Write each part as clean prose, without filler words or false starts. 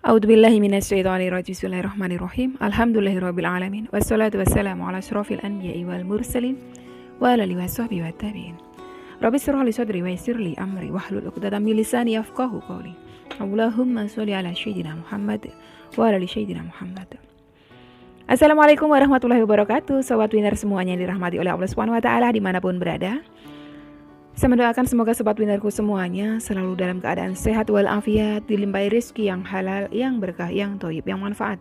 A'udzubillahi minasyaitonirrajim. Bismillahirrahmanirrahim. Alhamdulillahirabbil alamin. Wassalatu wassalamu ala asyrofil anbiya'i wal mursalin wa ala alihi washabbihi wattabi'in. Rabbi shrah li sadri wa yassir li amri wahlul 'uqdatam min lisani yafqahu qawli. Allahumma sholli ala sayyidina Muhammad wa ala ali sayyidina Muhammad. Assalamualaikum warahmatullahi wabarakatuh. Sobat Winner semuanya yang dirahmati oleh Allah Subhanahu wa taala dimanapun berada. Saya mendoakan semoga sobat winnerku semuanya selalu dalam keadaan sehat walafiat, dilimpahi rezeki yang halal, yang berkah, yang thayyib, yang manfaat.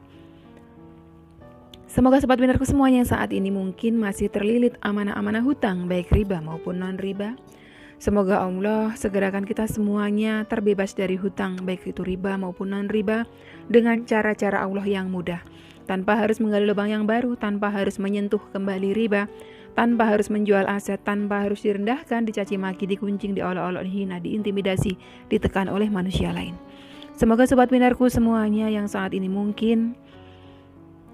Semoga sobat winnerku semuanya yang saat ini mungkin masih terlilit amanah-amanah hutang, baik riba maupun non-riba. Semoga Allah segerakan kita semuanya terbebas dari hutang, baik itu riba maupun non-riba, dengan cara-cara Allah yang mudah. Tanpa harus menggali lubang yang baru, tanpa harus menyentuh kembali riba, tanpa harus menjual aset, tanpa harus direndahkan, dicaci maki, dikuncing, diolok-olok, dihina, diintimidasi, ditekan oleh manusia lain. Semoga sobat winnerku semuanya yang saat ini mungkin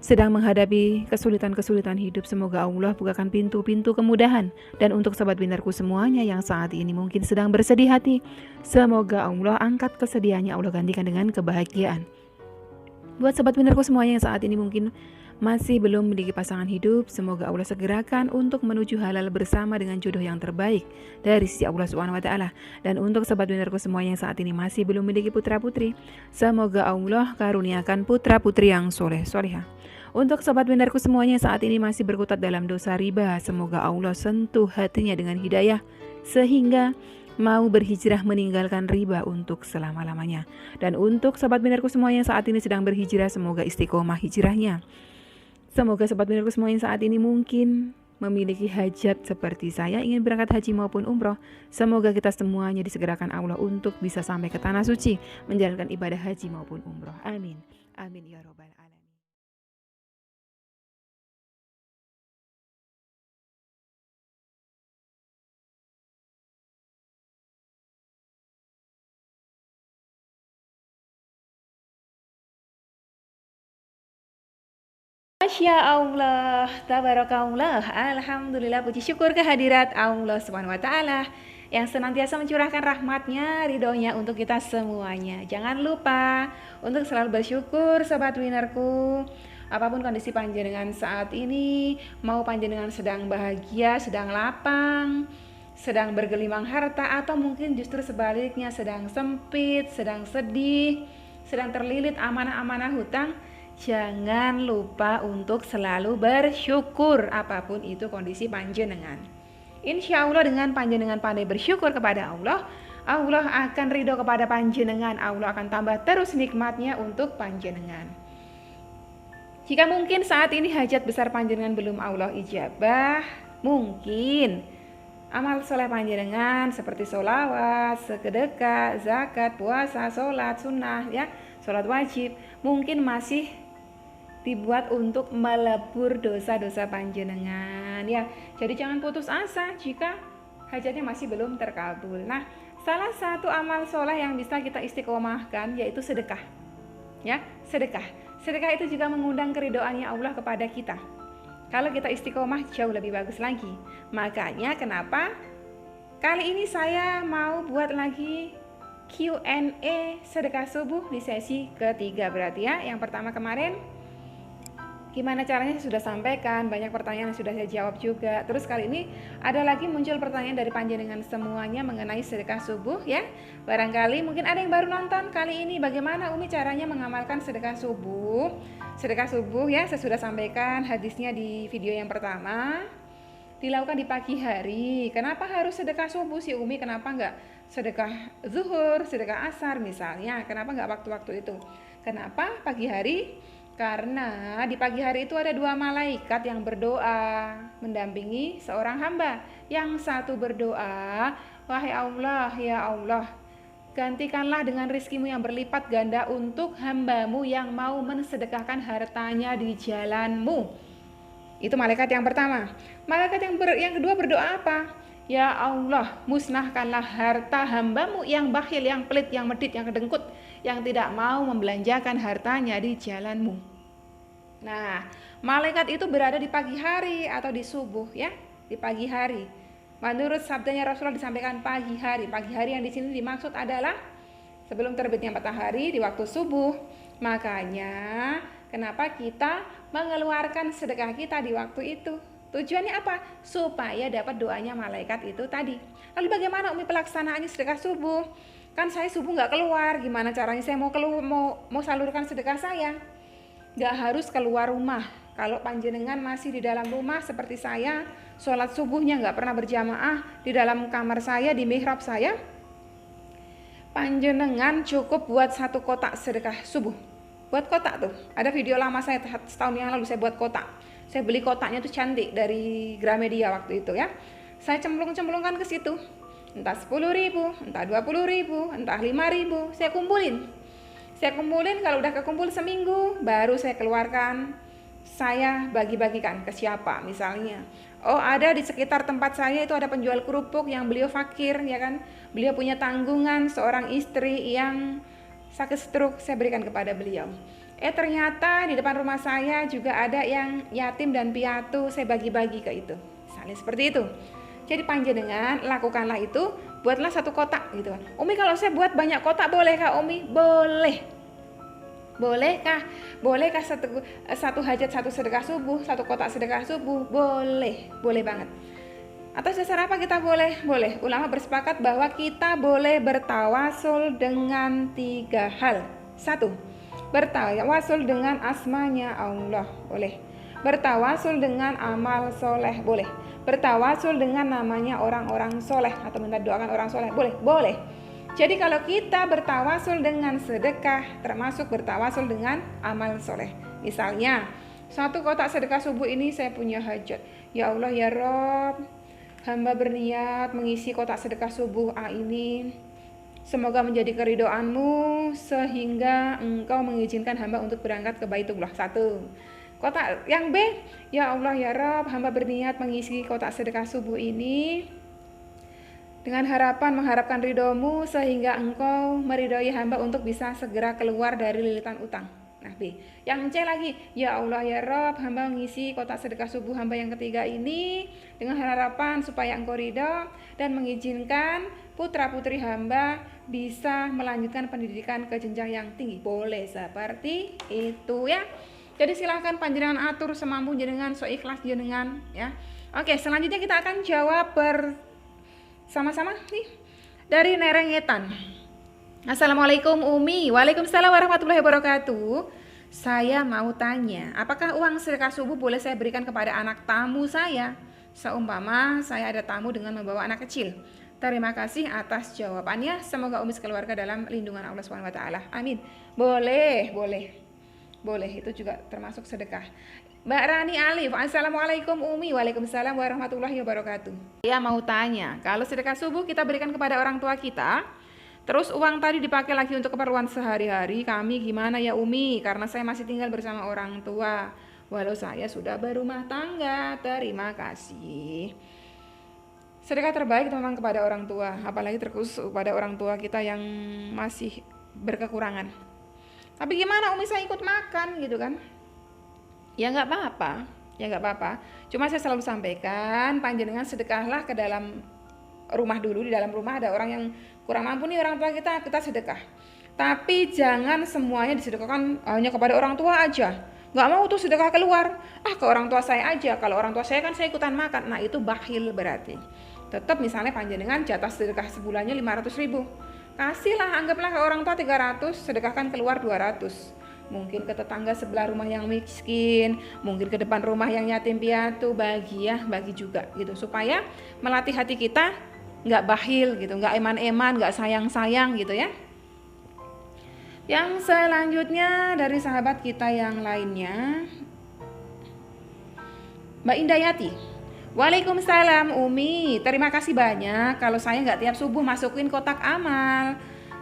sedang menghadapi kesulitan-kesulitan hidup, semoga Allah bukakan pintu-pintu kemudahan. Dan untuk sobat winnerku semuanya yang saat ini mungkin sedang bersedih hati, semoga Allah angkat kesedihannya, Allah gantikan dengan kebahagiaan. Buat sobat winnerku semuanya yang saat ini mungkin masih belum memiliki pasangan hidup, semoga Allah segerakan untuk menuju halal bersama dengan jodoh yang terbaik dari sisi Allah Subhanahu wa taala. Dan untuk sobat winnerku semuanya yang saat ini masih belum memiliki putra-putri, semoga Allah karuniakan putra-putri yang soleh-solehah. Untuk sobat winnerku semuanya yang saat ini masih berkutat dalam dosa riba, semoga Allah sentuh hatinya dengan hidayah sehingga mau berhijrah meninggalkan riba untuk selama-lamanya. Dan untuk sobat winnerku semuanya yang saat ini sedang berhijrah, semoga istiqomah hijrahnya. Semoga sobat winnerku semuanya saat ini mungkin memiliki hajat seperti saya, ingin berangkat haji maupun umroh. Semoga kita semuanya disegerakan Allah untuk bisa sampai ke tanah suci, menjalankan ibadah haji maupun umroh. Amin. Amin ya robbal alamin. Masya Allah, tabarakallah, alhamdulillah, puji syukur kehadirat Allah Subhanahu wa taala yang senantiasa mencurahkan rahmatnya, ridhonya untuk kita semuanya. Jangan lupa untuk selalu bersyukur sobat winnerku. Apapun kondisi panjenengan saat ini, mau panjenengan sedang bahagia, sedang lapang, sedang bergelimang harta, atau mungkin justru sebaliknya sedang sempit, sedang sedih, sedang terlilit amanah-amanah hutang, jangan lupa untuk selalu bersyukur apapun itu kondisi panjenengan. Insya Allah dengan panjenengan pandai bersyukur kepada Allah, Allah akan ridho kepada panjenengan, Allah akan tambah terus nikmatnya untuk panjenengan. Jika mungkin saat ini hajat besar panjenengan belum Allah ijabah, mungkin amal soleh panjenengan seperti sholawat, sedekah, zakat, puasa, sholat sunnah, ya, sholat wajib, mungkin masih dibuat untuk melebur dosa-dosa panjenengan, ya. Jadi jangan putus asa jika hajatnya masih belum terkabul. Nah, salah satu amal soleh yang bisa kita istiqomahkan yaitu sedekah, ya. Sedekah itu juga mengundang keridhoannya Allah kepada kita. Kalau kita istiqomah jauh lebih bagus lagi. Makanya kenapa kali ini saya mau buat lagi Q&A sedekah subuh di sesi ketiga berarti, ya. Yang pertama kemarin gimana caranya saya sudah sampaikan, banyak pertanyaan yang sudah saya jawab juga. Terus kali ini ada lagi muncul pertanyaan dari panjenengan semuanya mengenai sedekah subuh, ya. Barangkali mungkin ada yang baru nonton kali ini, bagaimana Umi caranya mengamalkan sedekah subuh. Sedekah subuh, ya, saya sudah sampaikan hadisnya di video yang pertama. Dilakukan di pagi hari. Kenapa harus sedekah subuh sih Umi? Kenapa enggak sedekah zuhur, sedekah asar misalnya? Kenapa enggak waktu-waktu itu? Kenapa pagi hari? Karena di pagi hari itu ada dua malaikat yang berdoa mendampingi seorang hamba. Yang satu berdoa, wahai Allah, ya Allah, gantikanlah dengan rizkimu yang berlipat ganda untuk hambamu yang mau mensedekahkan hartanya di jalanmu. Itu malaikat yang pertama. Malaikat yang kedua berdoa apa? Ya Allah, musnahkanlah harta hambamu yang bakhil, yang pelit, yang medit, yang kedengkut, yang tidak mau membelanjakan hartanya di jalanmu. Nah, malaikat itu berada di pagi hari atau di subuh, ya, di pagi hari. Menurut sabdanya Rasulullah disampaikan pagi hari. Pagi hari yang di sini dimaksud adalah sebelum terbitnya matahari di waktu subuh, Makanya kenapa kita mengeluarkan sedekah kita di waktu itu? Tujuannya apa? Supaya dapat doanya malaikat itu tadi. Lalu bagaimana Umi pelaksanaannya sedekah subuh? Kan saya subuh nggak keluar, gimana caranya saya mau salurkan sedekah saya? Nggak harus keluar rumah. Kalau panjenengan masih di dalam rumah seperti saya, sholat subuhnya nggak pernah berjamaah di dalam kamar saya, di mihrab saya, panjenengan cukup buat 1 kotak sedekah subuh. Buat kotak tuh, ada video lama saya setahun yang lalu saya buat kotak. Saya beli kotaknya tuh cantik dari Gramedia waktu itu ya. Saya cemplung-cemplungkan ke situ. Entah 10.000, entah 20.000, entah 5.000, saya kumpulin. Kalau udah kekumpul seminggu, baru saya keluarkan. Saya bagi-bagikan ke siapa misalnya. Oh, ada di sekitar tempat saya itu ada penjual kerupuk yang beliau fakir ya kan. Beliau punya tanggungan seorang istri yang sakit stroke, saya berikan kepada beliau. Ternyata di depan rumah saya juga ada yang yatim dan piatu, saya bagi-bagi ke itu. Misalnya seperti itu. Jadi panjenengan lakukanlah itu, buatlah 1 kotak gitu kan. Umi kalau saya buat banyak kotak bolehkah Umi? Boleh. Bolehkah satu hajat 1 sedekah subuh, 1 kotak sedekah subuh? Boleh banget. Atas dasar apa kita boleh? Boleh. Ulama bersepakat bahwa kita boleh bertawasul dengan 3 hal. 1. Bertawasul dengan asmanya Allah, boleh. Bertawasul dengan amal soleh, boleh. Bertawasul dengan namanya orang-orang soleh atau minta doakan orang soleh, boleh. Jadi kalau kita bertawasul dengan sedekah, termasuk bertawasul dengan amal soleh. Misalnya, 1 kotak sedekah subuh ini saya punya hajat. Ya Allah ya Rob, hamba berniat mengisi kotak sedekah subuh A ini. Semoga menjadi keridhaan-Mu sehingga Engkau mengizinkan hamba untuk berangkat ke Baitullah. 1. Kotak yang B, ya Allah ya Rob, hamba berniat mengisi kotak sedekah subuh ini dengan mengharapkan ridho-Mu sehingga Engkau meridhoi hamba untuk bisa segera keluar dari lilitan utang. Nah B. Yang C lagi, ya Allah ya Rob, hamba mengisi kotak sedekah subuh hamba yang ketiga ini dengan harapan supaya Engkau ridho dan mengizinkan putra-putri hamba bisa melanjutkan pendidikan ke jenjang yang tinggi. Boleh seperti itu ya. Jadi silahkan panjenengan atur semampu jenengan, seikhlas jenengan ya. Oke, selanjutnya kita akan jawab sama-sama nih dari Nerengetan. Assalamualaikum Umi. Waalaikumsalam warahmatullahi wabarakatuh. Saya mau tanya, apakah uang sedekah subuh boleh saya berikan kepada anak tamu saya? Seumpama saya ada tamu dengan membawa anak kecil. Terima kasih atas jawabannya. Semoga Umi sekeluarga dalam lindungan Allah SWT. Amin. Boleh, itu juga termasuk sedekah. Mbak Rani Alif, Assalamualaikum Umi. Waalaikumsalam warahmatullahi wabarakatuh. Saya mau tanya, kalau sedekah subuh kita berikan kepada orang tua kita, terus uang tadi dipakai lagi untuk keperluan sehari-hari, kami gimana ya Umi? Karena saya masih tinggal bersama orang tua, walau saya sudah berumah tangga. Terima kasih. Sedekah terbaik memang kepada orang tua, apalagi terkhusus kepada orang tua kita yang masih berkekurangan. Tapi gimana Umi, saya ikut makan gitu kan? Ya nggak apa-apa. Cuma saya selalu sampaikan, panjenengan sedekahlah ke dalam rumah dulu. Di dalam rumah ada orang yang kurang mampu nih, orang tua kita sedekah. Tapi jangan semuanya disedekahkan hanya kepada orang tua aja. Nggak mau tuh sedekah keluar. Ke orang tua saya aja. Kalau orang tua saya kan saya ikutan makan. Nah itu bakhil berarti. Tetap misalnya panjenengan jatah sedekah sebulannya 500.000. Kasihlah, anggaplah ke orang tua 300, sedekahkan keluar 200. Mungkin ke tetangga sebelah rumah yang miskin, mungkin ke depan rumah yang yatim piatu, bagi juga gitu, supaya melatih hati kita nggak bakhil gitu, nggak eman-eman, nggak sayang-sayang gitu ya. Yang selanjutnya dari sahabat kita yang lainnya, Mbak Indayati. Waalaikumsalam Umi, terima kasih banyak. Kalau saya nggak tiap subuh masukin kotak amal.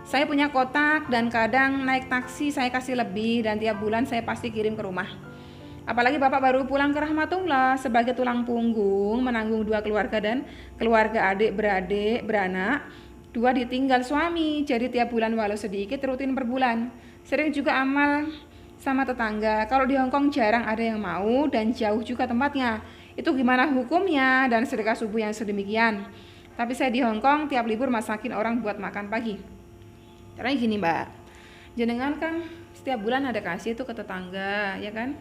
Saya punya kotak dan kadang naik taksi saya kasih lebih, dan tiap bulan saya pasti kirim ke rumah. Apalagi Bapak baru pulang ke Rahmatullah sebagai tulang punggung, menanggung 2 keluarga dan keluarga adik beranak. 2 ditinggal suami, jadi tiap bulan walau sedikit rutin per bulan. Sering juga amal sama tetangga. Kalau di Hongkong jarang ada yang mau dan jauh juga tempatnya. Itu gimana hukumnya dan sedekah subuh yang sedemikian? Tapi saya di Hongkong tiap libur masakin orang buat makan pagi. Caranya gini Mbak, Jenengan kan setiap bulan ada kasih itu ke tetangga, ya kan?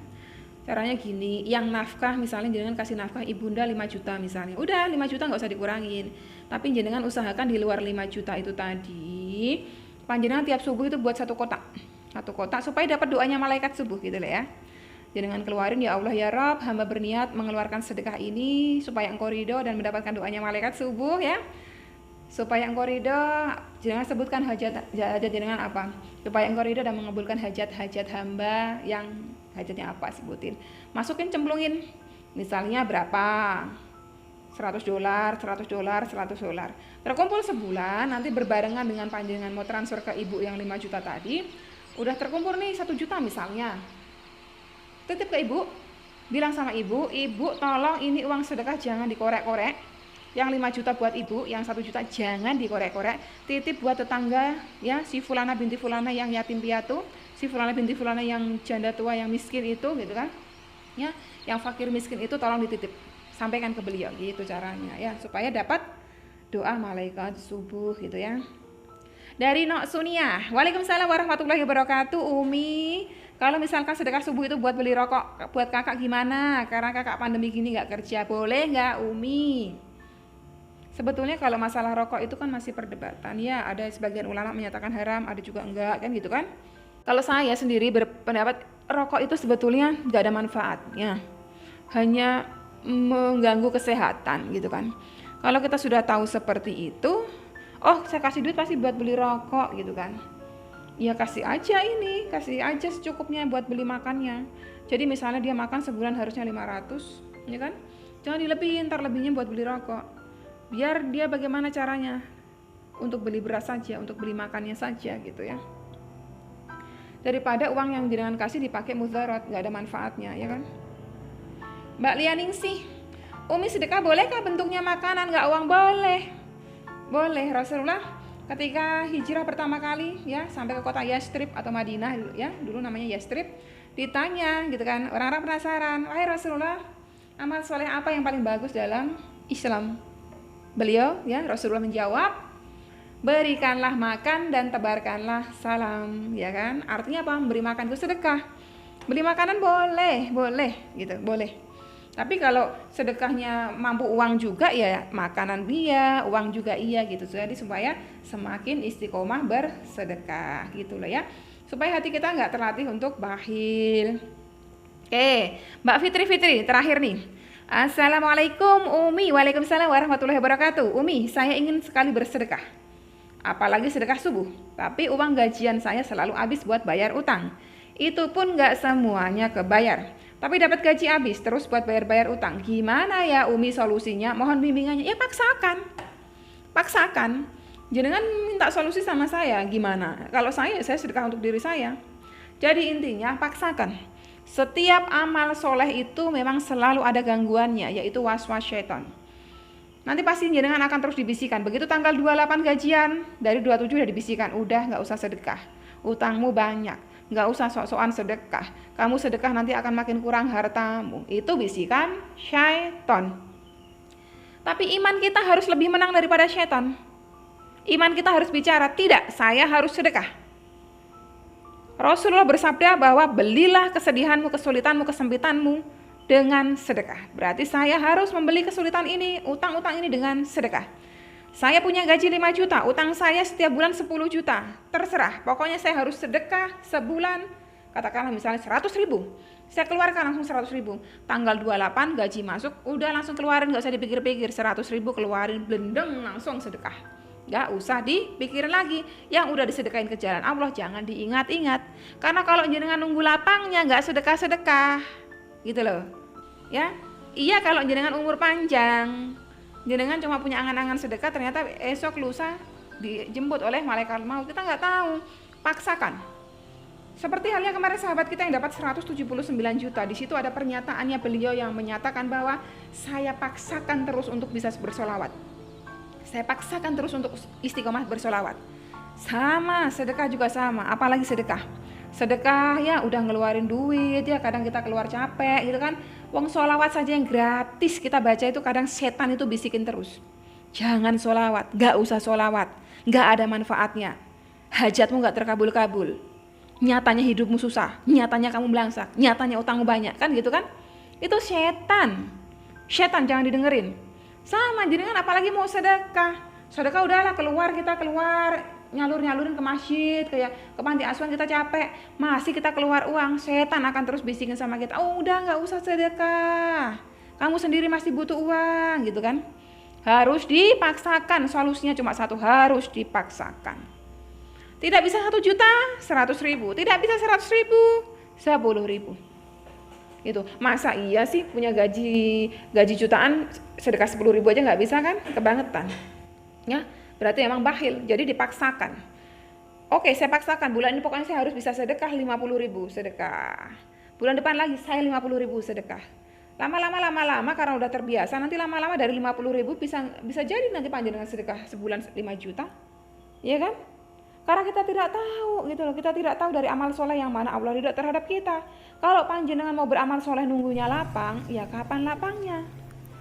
Caranya gini, yang nafkah misalnya jenengan kasih nafkah ibunda 5 juta misalnya. Udah 5 juta nggak usah dikurangin. Tapi jenengan usahakan di luar 5 juta itu tadi, panjenengan tiap subuh itu buat satu kotak. Satu kotak supaya dapat doanya malaikat subuh gitu lah ya. Jenengan keluarin, ya Allah ya Rabb, hamba berniat mengeluarkan sedekah ini supaya engkau ridho dan mendapatkan doanya malaikat subuh ya. Supaya engkau ridho, jangan sebutkan hajat jenengan apa, supaya engkau ridho dan mengabulkan hajat-hajat hamba yang hajatnya apa sebutin, masukin cemplungin, misalnya berapa, $100, $100, terkumpul sebulan, nanti berbarengan dengan panjenengan mau transfer ke ibu yang 5 juta tadi, udah terkumpul nih 1 juta misalnya, titip ke ibu, bilang sama ibu, ibu tolong ini uang sedekah jangan dikorek-korek, yang 5 juta buat ibu, yang 1 juta jangan dikorek-korek, titip buat tetangga ya, si fulana binti fulana yang yatim piatu, si fulana binti fulana yang janda tua yang miskin itu gitu kan ya, yang fakir miskin itu tolong dititip, sampaikan ke beliau gitu caranya ya, supaya dapat doa malaikat subuh gitu ya. Dari Nok Sunia, Waalaikumsalam warahmatullahi wabarakatuh. Umi, kalau misalkan sedekah subuh itu buat beli rokok buat kakak gimana, karena kakak pandemi gini nggak kerja, boleh nggak Umi? Sebetulnya kalau masalah rokok itu kan masih perdebatan ya, ada sebagian ulama menyatakan haram, ada juga enggak kan gitu kan. Kalau saya sendiri berpendapat rokok itu sebetulnya enggak ada manfaatnya, hanya mengganggu kesehatan gitu kan. Kalau kita sudah tahu seperti itu, oh saya kasih duit pasti buat beli rokok gitu kan, ya kasih aja secukupnya buat beli makannya. Jadi misalnya dia makan sebulan harusnya 500 ya kan, jangan dilebihin, ntar lebihnya buat beli rokok. Biar dia bagaimana caranya untuk beli beras saja, untuk beli makannya saja gitu ya, daripada uang yang jenengan kasih dipakai mudarat, nggak ada manfaatnya ya kan. Mbak Lianingsih, Umi sedekah bolehkah bentuknya makanan nggak uang? Boleh. Rasulullah ketika hijrah pertama kali ya sampai ke kota Yastrib atau Madinah ya, dulu namanya Yastrib, ditanya gitu kan, orang-orang penasaran, wahai Rasulullah, amal soleh apa yang paling bagus dalam Islam? Beliau ya, Rasulullah menjawab, berikanlah makan dan tebarkanlah salam ya kan. Artinya apa? Memberi makan itu sedekah. Beli makanan boleh gitu, boleh. Tapi kalau sedekahnya mampu uang juga ya, makanan iya, uang juga iya gitu. Jadi supaya semakin istiqomah bersedekah gitu loh ya. Supaya hati kita enggak terlatih untuk bakhil. Oke, Mbak Fitri terakhir nih. Assalamualaikum Umi. Waalaikumsalam warahmatullahi wabarakatuh. Umi, saya ingin sekali bersedekah, apalagi sedekah subuh, tapi uang gajian saya selalu habis buat bayar utang. Itu pun gak semuanya kebayar, tapi dapat gaji habis terus buat bayar-bayar utang. Gimana ya Umi solusinya? Mohon bimbingannya. Ya paksakan. Jenengan minta solusi sama saya gimana? Kalau saya sedekah untuk diri saya. Jadi intinya paksakan. Setiap amal soleh itu memang selalu ada gangguannya, yaitu waswas syaitan. Nanti pasti jenengan akan terus dibisikkan. Begitu tanggal 28 gajian, dari 27 udah dibisikkan, udah gak usah sedekah, utangmu banyak, gak usah sok-sokan sedekah, kamu sedekah nanti akan makin kurang hartamu. Itu bisikan syaitan. Tapi iman kita harus lebih menang daripada syaitan. Iman kita harus bicara, tidak, saya harus sedekah. Rasulullah bersabda bahwa belilah kesedihanmu, kesulitanmu, kesempitanmu dengan sedekah. Berarti saya harus membeli kesulitan ini, utang-utang ini dengan sedekah. Saya punya gaji 5 juta, utang saya setiap bulan 10 juta. Terserah, pokoknya saya harus sedekah sebulan, katakanlah misalnya 100 ribu. Saya keluarkan langsung 100 ribu. Tanggal 28 gaji masuk, udah langsung keluarin, gak usah dipikir-pikir. 100 ribu keluarin, blendeng, langsung sedekah. Gak usah dipikirin lagi, yang udah disedekahin ke jalan Allah jangan diingat-ingat. Karena kalau jenengan nunggu lapangnya gak sedekah-sedekah gitu loh ya. Iya kalau jenengan umur panjang, jenengan cuma punya angan-angan sedekah, ternyata esok lusa dijemput oleh malaikat maut, kita gak tahu. Paksakan. Seperti halnya kemarin sahabat kita yang dapat 179 juta, di situ ada pernyataannya beliau yang menyatakan bahwa saya paksakan terus untuk bisa bersolawat. Saya paksakan terus untuk istiqomah bersolawat. Sama, sedekah juga sama, apalagi sedekah. Sedekah ya udah ngeluarin duit ya, kadang kita keluar capek gitu kan. Wong solawat saja yang gratis kita baca itu kadang setan itu bisikin terus. Jangan solawat, gak usah solawat, gak ada manfaatnya. Hajatmu gak terkabul-kabul. nyatanya hidupmu susah, nyatanya kamu belangsak, nyatanya utangmu banyak, kan gitu kan? Itu setan. Setan, jangan didengerin. Sama jenengan apalagi mau sedekah. Sedekah udahlah, kita keluar nyalur-nyalurin ke masjid, kayak ke panti asuhan kita capek, masih kita keluar uang, setan akan terus bisikin sama kita, oh udah nggak usah sedekah, kamu sendiri masih butuh uang, gitu kan. Harus dipaksakan, solusinya cuma satu, harus dipaksakan. Tidak bisa 1 juta, 100.000, tidak bisa 100.000, 10.000. Gitu. Masa iya sih punya gaji jutaan sedekah 10.000 aja nggak bisa kan? Kebangetan. Ya, berarti emang bakhil. Jadi dipaksakan. Oke, saya paksakan bulan ini pokoknya saya harus bisa sedekah 50.000 sedekah. Bulan depan lagi saya 50.000 sedekah. Lama-lama karena udah terbiasa, nanti lama-lama dari 50.000 bisa jadi nanti panjenengan sedekah sebulan 5 juta. Iya kan? Karena kita tidak tahu gitu loh, kita tidak tahu dari amal soleh yang mana Allah ridho terhadap kita. Kalau panjenengan mau beramal soleh nunggunya lapang, ya kapan lapangnya?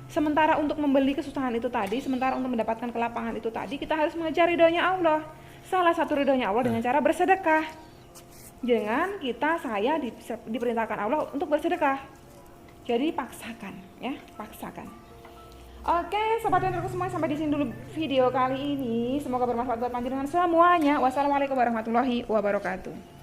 Sementara untuk membeli kesusahan itu tadi, sementara untuk mendapatkan kelapangan itu tadi, kita harus mengejar ridhonya Allah. Salah satu ridhonya Allah dengan cara bersedekah. Jangan saya diperintahkan Allah untuk bersedekah. Jadi paksakan, ya, paksakan. Oke, sobat Lenderku semua, sampai di sini dulu video kali ini. Semoga bermanfaat buat panjenengan semuanya. Wassalamualaikum warahmatullahi wabarakatuh.